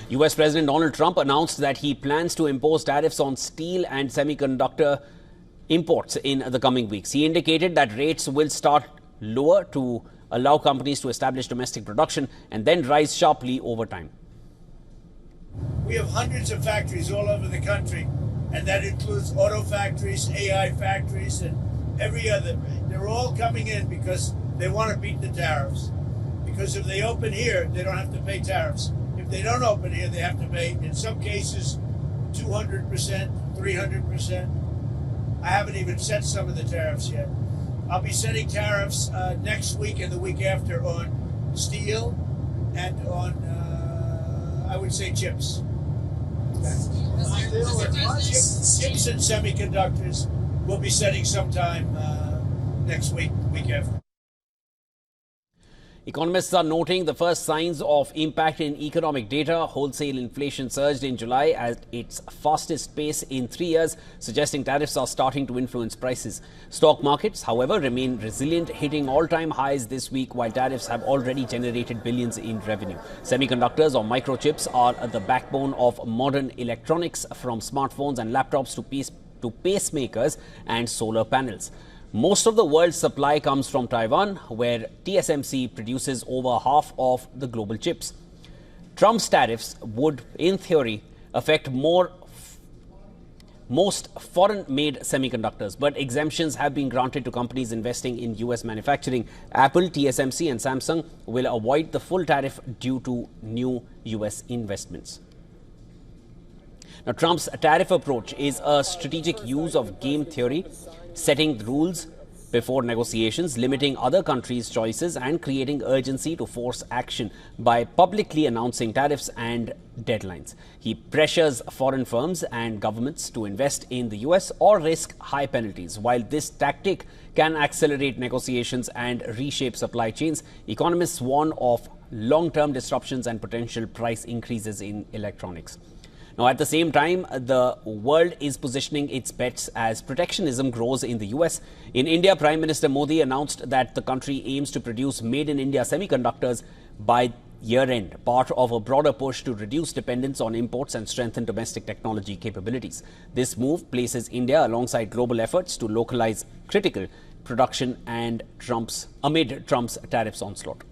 US President Donald Trump announced that he plans to impose tariffs on steel and semiconductor imports in the coming weeks. He indicated that rates will start lower to allow companies to establish domestic production and then rise sharply over time. We have hundreds of factories all over the country, and that includes auto factories, AI factories, and every other. They're all coming in because they want to beat the tariffs. Because if they open here, they don't have to pay tariffs. If they don't open here, they have to pay, in some cases, 200%, 300%. I haven't even set some of the tariffs yet. I'll be setting tariffs next week and the week after on steel and on, I would say, chips. Chips and semiconductors we'll be setting sometime next week, week after. Economists are noting the first signs of impact in economic data. Wholesale inflation surged in July at its fastest pace in 3 years, suggesting tariffs are starting to influence prices. Stock markets, however, remain resilient, hitting all-time highs this week, while tariffs have already generated billions in revenue. Semiconductors or microchips are the backbone of modern electronics, from smartphones and laptops to pacemakers and solar panels. Most of the world's supply comes from Taiwan, where TSMC produces over half of the global chips. Trump's tariffs would, in theory, affect most foreign-made semiconductors, but exemptions have been granted to companies investing in US manufacturing. Apple, TSMC and Samsung will avoid the full tariff due to new US investments. Now, Trump's tariff approach is a strategic use of game theory, setting rules before negotiations, limiting other countries' choices, and creating urgency to force action by publicly announcing tariffs and deadlines. He pressures foreign firms and governments to invest in the US or risk high penalties. While this tactic can accelerate negotiations and reshape supply chains, economists warn of long-term disruptions and potential price increases in electronics. Now, at the same time, the world is positioning its bets as protectionism grows in the US. In India, Prime Minister Modi announced that the country aims to produce made-in-India semiconductors by year-end, part of a broader push to reduce dependence on imports and strengthen domestic technology capabilities. This move places India alongside global efforts to localize critical production and amid Trump's tariffs onslaught.